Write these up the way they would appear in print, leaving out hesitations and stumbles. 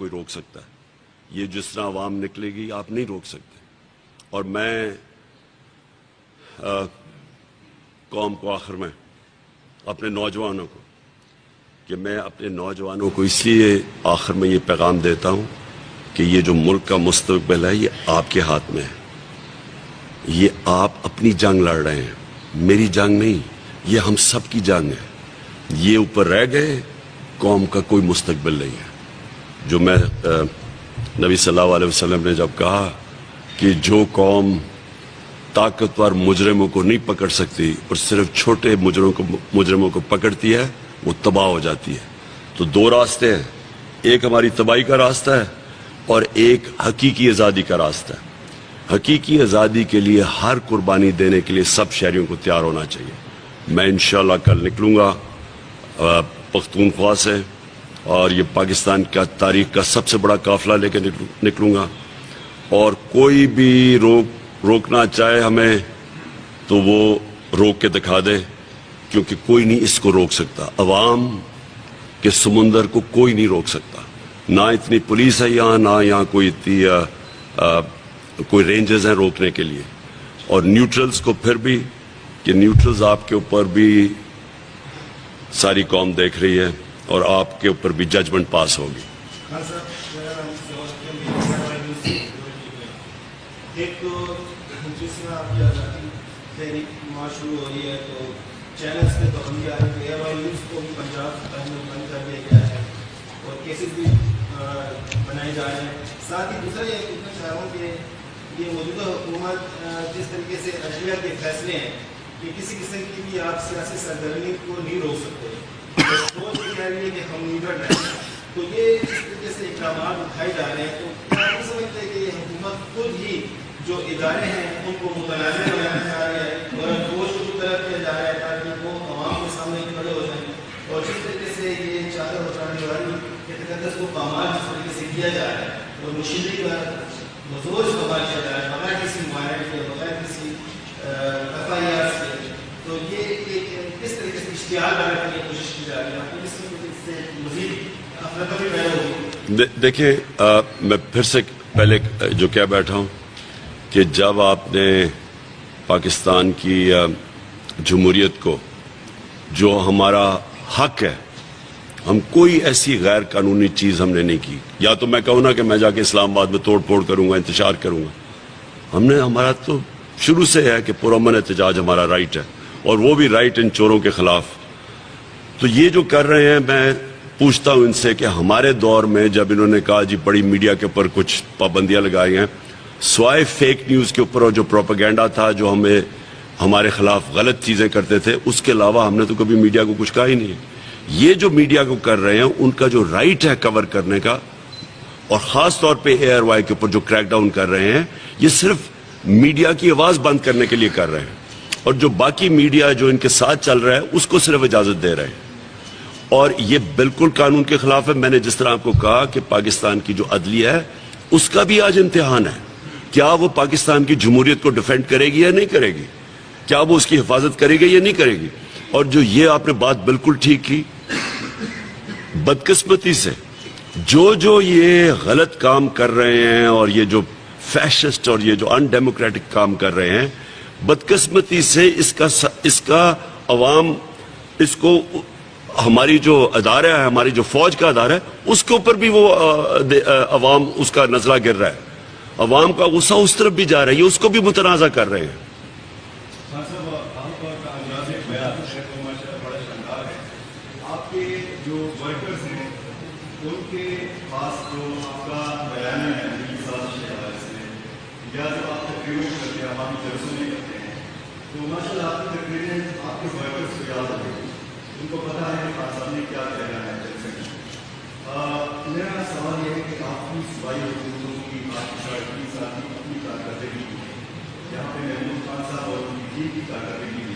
کوئی روک سکتا ہے. یہ جس طرح عوام نکلے گی آپ نہیں روک سکتے. اور میں قوم کو آخر میں اپنے نوجوانوں کو کہ میں اپنے نوجوانوں کو اس لیے آخر میں یہ پیغام دیتا ہوں کہ یہ جو ملک کا مستقبل ہے یہ آپ کے ہاتھ میں ہے. یہ آپ اپنی جنگ لڑ رہے ہیں, میری جنگ نہیں, یہ ہم سب کی جنگ ہے. یہ اوپر رہ گئے, قوم کا کوئی مستقبل نہیں ہے. جو میں نبی صلی اللہ علیہ وسلم نے جب کہا کہ جو قوم طاقتور مجرموں کو نہیں پکڑ سکتی اور صرف چھوٹے مجرموں کو پکڑتی ہے وہ تباہ ہو جاتی ہے. تو دو راستے ہیں, ایک ہماری تباہی کا راستہ ہے اور ایک حقیقی آزادی کا راستہ ہے. حقیقی آزادی کے لیے ہر قربانی دینے کے لیے سب شہریوں کو تیار ہونا چاہیے. میں انشاءاللہ کل نکلوں گا پختونخوا سے اور یہ پاکستان کا تاریخ کا سب سے بڑا قافلہ لے کے نکلوں گا, اور کوئی بھی روکنا چاہے ہمیں تو وہ روک کے دکھا دے, کیونکہ کوئی نہیں اس کو روک سکتا. عوام کے سمندر کو کوئی نہیں روک سکتا. نہ اتنی پولیس ہے یہاں, نہ یہاں کوئی رینجرز ہیں روکنے کے لیے. اور نیوٹرلز کو پھر بھی کہ نیوٹرلز آپ کے اوپر بھی ساری قوم دیکھ رہی ہے اور آپ کے اوپر بھی ججمنٹ پاس ہوگی. ایک تو جس میں آپ کی آزادی تحریک شروع ہو رہی ہے تو چینلز پہ تو ہم بھی آ رہے ہیں, ایئر نیوز کو بھی پنجاب میں بند کر دیا گیا ہے اور کیسز بھی بنائے جا رہے ہیں. ساتھ ہی دوسرا یہ پوچھنا چاہ رہا ہوں کہ یہ موجودہ حکومت جس طریقے سے عدلیہ کے فیصلے ہیں کہ کسی قسم کی بھی آپ سیاسی سرگرمی کو نہیں روک سکتے, سوچ یہ کہہ رہی ہے کہ ہم نیوٹرل رہیں, تو یہ اس طریقے سے اقدامات اٹھائے جا رہے ہیں. تو کیا آپ سمجھتے ہیں کہ یہ حکومت خود ہی جو ادارے ہیں ان کو متنازع بنانا چاہ رہے ہیں اور گوشت کو طرف کیا جا رہا ہے تاکہ وہ عوام کے سامنے کھڑے ہو جائیں, اور جس طریقے سے یہ چادر اٹھانے والی کے تقدس کو پامال جس طریقے سے کیا جا رہا ہے اور مشیری کا مزور استعمال کیا جا رہا ہے بغیر کسی معاہدے کے, بغیر کسی FIR سے, تو یہ کس طریقے سے اشتعال ڈالنے کی کوشش کی جا رہی ہے. آپ کو اس سے مزید افراتفری پیدا ہوگی. دیکھیں میں پھر سے پہلے جو کہہ بیٹھا ہوں کہ جب آپ نے پاکستان کی جمہوریت کو, جو ہمارا حق ہے, ہم کوئی ایسی غیر قانونی چیز ہم نے نہیں کی. یا تو میں کہوں نا کہ میں جا کے اسلام آباد میں توڑ پھوڑ کروں گا, انتشار کروں گا. ہمارا تو شروع سے ہے کہ پرامن احتجاج ہمارا رائٹ ہے, اور وہ بھی رائٹ ان چوروں کے خلاف. تو یہ جو کر رہے ہیں, میں پوچھتا ہوں ان سے کہ ہمارے دور میں جب انہوں نے کہا جی بڑی میڈیا کے اوپر کچھ پابندیاں لگائی ہیں, سوائے فیک نیوز کے اوپر اور جو پروپیگنڈا تھا جو ہمارے خلاف غلط چیزیں کرتے تھے, اس کے علاوہ ہم نے تو کبھی میڈیا کو کچھ کہا ہی نہیں. یہ جو میڈیا کو کر رہے ہیں ان کا جو رائٹ ہے کور کرنے کا, اور خاص طور پہ ARY کے اوپر جو کریک ڈاؤن کر رہے ہیں, یہ صرف میڈیا کی آواز بند کرنے کے لیے کر رہے ہیں, اور جو باقی میڈیا جو ان کے ساتھ چل رہا ہے اس کو صرف اجازت دے رہے ہیں. اور یہ بالکل قانون کے خلاف ہے. میں نے جس طرح آپ کو کہا کہ پاکستان کی جو عدلیہ ہے اس کا بھی آج امتحان ہے. کیا وہ پاکستان کی جمہوریت کو ڈیفینڈ کرے گی یا نہیں کرے گی؟ کیا وہ اس کی حفاظت کرے گی یا نہیں کرے گی؟ اور جو یہ آپ نے بات بالکل ٹھیک کی, بدقسمتی سے جو یہ غلط کام کر رہے ہیں اور یہ جو فیشسٹ اور یہ جو ان ڈیموکریٹک کام کر رہے ہیں, بدقسمتی سے اس کا عوام, اس کو ہماری جو ادارہ ہے, ہماری جو فوج کا ادارہ ہے, اس کے اوپر بھی وہ عوام اس کا نزلہ گر رہا ہے. عوام کا غصہ اس طرف بھی جا رہا ہے, یہ اس کو بھی متنازع کر رہے ہیں. آپ کے جو ورکرز ہیں ان کے پاس جو آپ کا بیان ہے یا جب آپ تقریریں کرتے ہیں, عوامی جلسوں میں کرتے ہیں, تو ماشاء اللہ آپ کی تقریریں آپ کے ورکرز کو یاد آتی ہیں, ان کو پتہ ہے کہ صاحب نے کیا کہنا ہے جلسے میں. میرا سوال یہ ہے کہ آپ کی صوبائی حکومتوں کی آپ کی سرکاری ساتھی اپنی کارکردگی یہاں پہ محمود خان صاحب اور ان کی کارکردگی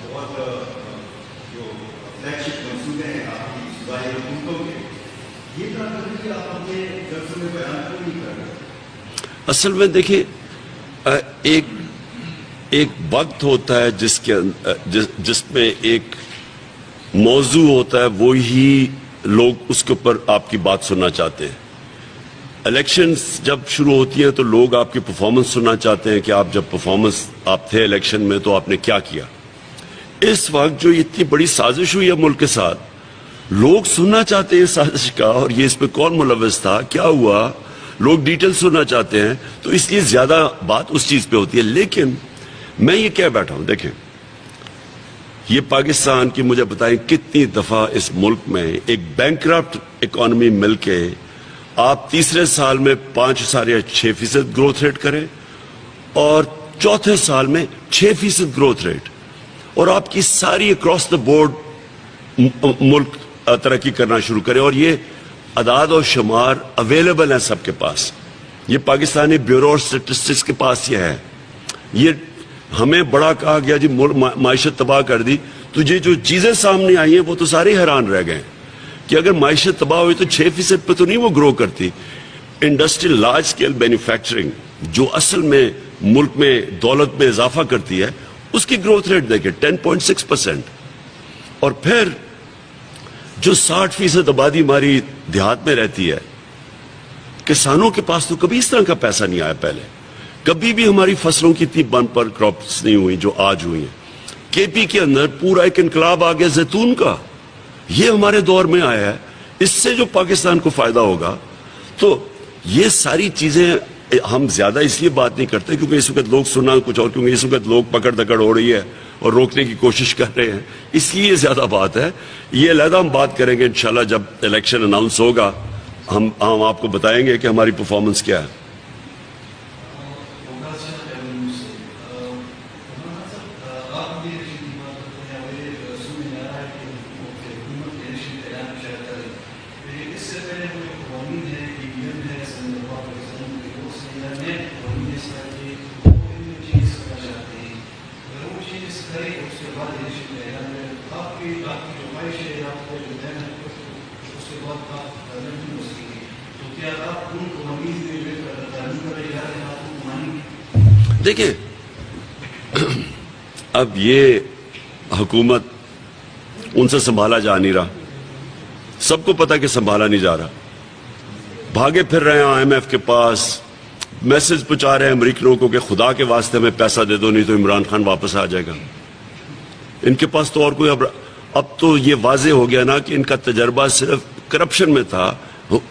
بہت جو فلیگ شپ منصوبے ہیں آپ کی صوبائی حکومتوں کے, یہ کارکردگی آپ اپنے جلسوں میں بیان کیوں نہیں کر رہے؟ اصل میں دیکھیے, ایک وقت ہوتا ہے جس میں ایک موضوع ہوتا ہے, وہی لوگ اس کے اوپر آپ کی بات سننا چاہتے ہیں. الیکشنز جب شروع ہوتی ہیں تو لوگ آپ کی پرفارمنس سننا چاہتے ہیں کہ آپ جب پرفارمنس آپ تھے الیکشن میں تو آپ نے کیا کیا. اس وقت جو اتنی بڑی سازش ہوئی ہے ملک کے ساتھ, لوگ سننا چاہتے ہیں سازش کا, اور یہ اس پہ کون ملوث تھا, کیا ہوا, لوگ ڈیٹیل سننا چاہتے ہیں, تو اس لیے زیادہ بات اس چیز پہ ہوتی ہے. لیکن میں یہ کہہ بیٹھا ہوں, دیکھیں یہ پاکستان کی مجھے بتائیں کتنی دفعہ اس ملک میں ایک بینکرپٹ اکانومی مل کے آپ تیسرے سال میں 5.6% گروتھ ریٹ کریں اور چوتھے سال میں 6% گروتھ ریٹ, اور آپ کی ساری اکراس دا بورڈ ملک ترقی کرنا شروع کرے. اور یہ اعداد و شمار اویلیبل ہیں سب کے پاس, یہ پاکستانی بیورو آف اسٹیٹسٹکس کے پاس یہ ہے. یہ ہمیں بڑا کہا گیا جی معیشت تباہ کر دی, تو یہ جو چیزیں سامنے آئی ہیں وہ تو سارے حیران رہ گئے کہ اگر معیشت تباہ ہوئی تو 6% پہ تو نہیں وہ گرو کرتی. انڈسٹریل لارج اسکیل مینوفیکچرنگ جو اصل میں ملک میں دولت میں اضافہ کرتی ہے, اس کی گروتھ ریٹ دیکھیں 10.6%. اور پھر جو 60% آبادی ہماری دیہات میں رہتی ہے, کسانوں کے پاس تو کبھی اس طرح کا پیسہ نہیں آیا پہلے, کبھی بھی ہماری فصلوں کی اتنی بمپر کراپس نہیں ہوئی جو آج ہوئی ہیں. کے پی کے اندر پورا ایک انقلاب آ گیا زیتون کا, یہ ہمارے دور میں آیا ہے, اس سے جو پاکستان کو فائدہ ہوگا. تو یہ ساری چیزیں ہم زیادہ اس لیے بات نہیں کرتے کیونکہ اس وقت لوگ سننا کچھ اور, کیونکہ اس وقت لوگ پکڑ دکڑ ہو رہی ہے اور روکنے کی کوشش کر رہے ہیں, اس لیے زیادہ بات ہے. یہ علیحدہ ہم بات کریں گے انشاءاللہ جب الیکشن اناؤنس ہوگا, ہم آپ کو بتائیں گے کہ ہماری پرفارمنس کیا ہے. دیکھیں اب یہ حکومت ان سے سنبھالا جا نہیں رہا, سب کو پتا کہ سنبھالا نہیں جا رہا. بھاگے پھر رہے ہیں آئی ایم ایف کے پاس, میسج پہنچا رہے ہیں امریکنوں کو کہ خدا کے واسطے میں پیسہ دے دو نہیں تو عمران خان واپس آ جائے گا. ان کے پاس تو اور کوئی اب تو یہ واضح ہو گیا نا کہ ان کا تجربہ صرف کرپشن میں تھا,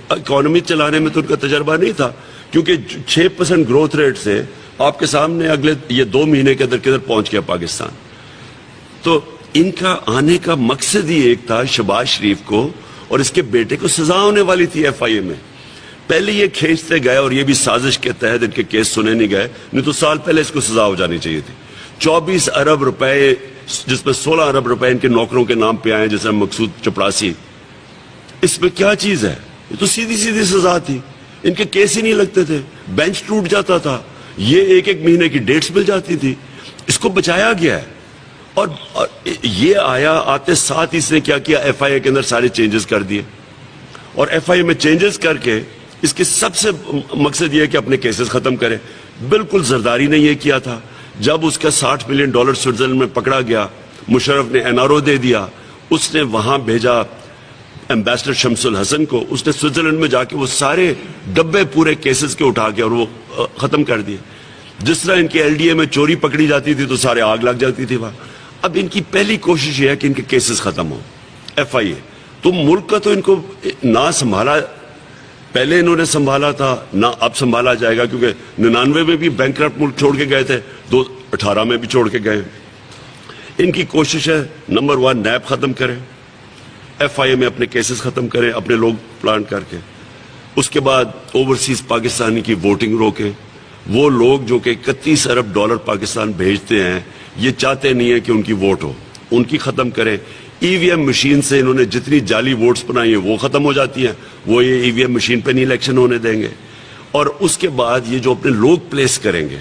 اکانومی چلانے میں تو ان کا تجربہ نہیں تھا. کیونکہ 6% گروتھ ریٹ سے آپ کے سامنے اگلے یہ 2 مہینے کے اندر کدھر پہنچ گیا پاکستان. تو ان کا آنے کا مقصد ہی ایک تھا, شہباز شریف کو اور اس کے بیٹے کو سزا ہونے والی تھی ایف آئی اے میں. پہلے یہ کھینچتے گئے اور یہ بھی سازش کے تحت ان کے کیس سنے نہیں گئے, نہیں تو سال پہلے اس کو سزا ہو جانی چاہیے تھی. 24 ارب روپے جس میں 16 ارب روپے ان کے نوکروں کے نام پہ آئے جیسے مقصود چپڑاسی, اس میں کیا چیز ہے؟ یہ تو سیدھی سیدھی سزا تھی. ان کے کیس ہی نہیں لگتے تھے, بینچ ٹوٹ جاتا تھا, یہ ایک مہینے کی ڈیٹس مل جاتی تھی. اس کو بچایا گیا ہے. اور یہ آیا آتے ساتھ اس نے کیا کیا, ایف آئی اے کے اندر سارے چینجز کر دیے, اور ایف آئی اے میں چینجز کر کے اس کے سب سے مقصد یہ ہے کہ اپنے کیسز ختم کرے. بالکل زرداری نے یہ کیا تھا. جب اس کا $60 ملین سوئٹزرلینڈ میں پکڑا گیا, مشرف نے این آر او دے دیا, اس نے وہاں بھیجا ایمبیسڈر شمس الحسن کو, اس نے سوئٹزرلینڈ میں جا کے وہ سارے ڈبے پورے کیسز کے اٹھا کے اور وہ ختم کر دیے. جس طرح ان کے ایل ڈی اے میں چوری پکڑی جاتی تھی تو سارے آگ لگ جاتی تھی وہاں. اب ان کی پہلی کوشش یہ ہے کہ ان کے کیسز ختم ہوں. ایف آئی اے تو ملک کا تو ان کو نہ سنبھالا, پہلے انہوں نے سنبھالا تھا نہ اب سنبھالا جائے گا, کیونکہ 99 میں بھی بینکرپٹ ملک چھوڑ کے گئے تھے, 2018 میں بھی چھوڑ کے گئے. ان کی کوشش ہے نمبر 1 نیب ختم کریں, ایف آئی اے میں اپنے کیسز ختم کریں اپنے لوگ پلانٹ کر کے. اس کے بعد اوورسیز پاکستانی کی ووٹنگ روکیں. وہ لوگ جو کہ $31 ارب پاکستان بھیجتے ہیں, یہ چاہتے نہیں ہیں کہ ان کی ووٹ ہو, ان کی ختم کریں. ای وی ایم مشین سے انہوں نے جتنی جعلی ووٹس بنائی ہیں وہ ختم ہو جاتی ہیں, وہ یہ ای وی ایم مشین پہ نہیں الیکشن ہونے دیں گے. اور اس کے بعد یہ جو اپنے لوگ پلیس کریں گے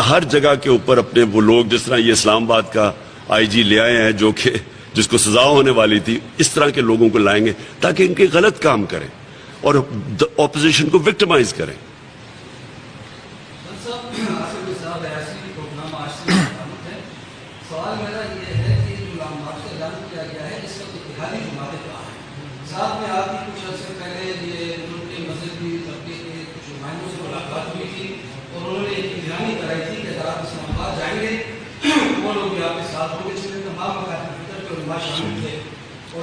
ہر جگہ کے اوپر, اپنے وہ لوگ جس طرح یہ اسلام آباد کا آئی جی لے آئے ہیں جو کہ جس کو سزا ہونے والی تھی, اس طرح کے لوگوں کو لائیں گے تاکہ ان کے غلط کام کریں اور اپوزیشن کو وکٹمائز کریں. سوال میرا یہ ہے کہ جو لانگ مارچ کا اعلان کیا گیا ہے اس وقت اتحادی جماعتیں کہاں ہیں؟ ساتھ میں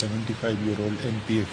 75-year-old MPA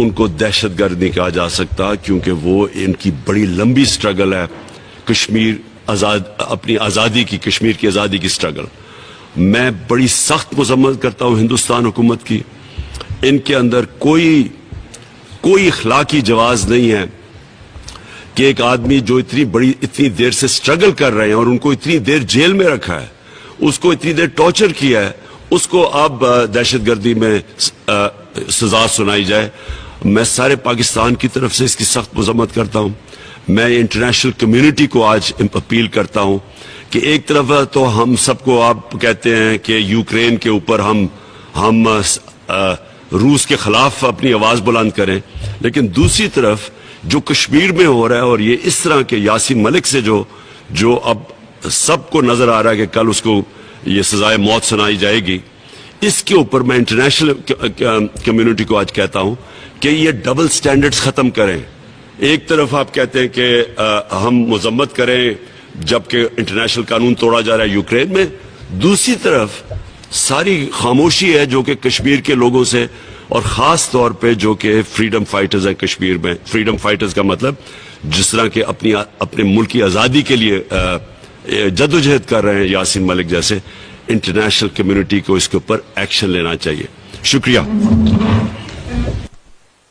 ان کو دہشت گرد نہیں کہا جا سکتا، کیونکہ وہ ان کی بڑی لمبی سٹرگل ہے، کشمیر اپنی آزادی کی، کشمیر کی آزادی کی سٹرگل. میں بڑی سخت مذمت کرتا ہوں ہندوستان حکومت کی. ان کے اندر کوئی اخلاقی جواز نہیں ہے کہ ایک آدمی جو اتنی دیر سے سٹرگل کر رہے ہیں اور ان کو اتنی دیر جیل میں رکھا ہے، اس کو اتنی دیر ٹارچر کیا ہے، اس کو اب دہشت گردی میں سزا سنائی جائے. میں سارے پاکستان کی طرف سے اس کی سخت مذمت کرتا ہوں. میں انٹرنیشنل کمیونٹی کو آج اپیل کرتا ہوں کہ ایک طرف تو ہم سب کو آپ کہتے ہیں کہ یوکرین کے اوپر ہم روس کے خلاف اپنی آواز بلند کریں، لیکن دوسری طرف جو کشمیر میں ہو رہا ہے، اور یہ اس طرح کے یاسین ملک سے جو اب سب کو نظر آ رہا ہے کہ کل اس کو یہ سزائے موت سنائی جائے گی، اس کے اوپر میں انٹرنیشنل کمیونٹی کو آج کہتا ہوں کہ یہ ڈبل سٹینڈرڈز ختم کریں. ایک طرف آپ کہتے ہیں کہ ہم مذمت کریں جبکہ انٹرنیشنل قانون توڑا جا رہا ہے یوکرین میں، دوسری طرف ساری خاموشی ہے جو کہ کشمیر کے لوگوں سے، اور خاص طور پہ جو کہ فریڈم فائٹرز ہیں کشمیر میں. فریڈم فائٹرز کا مطلب جس طرح کہ اپنے ملک کی آزادی کے لیے جدوجہد کر رہے ہیں یاسین ملک جیسے. انٹرنیشنل کمیونٹی کو اس کے اوپر ایکشن لینا چاہیے. شکریہ.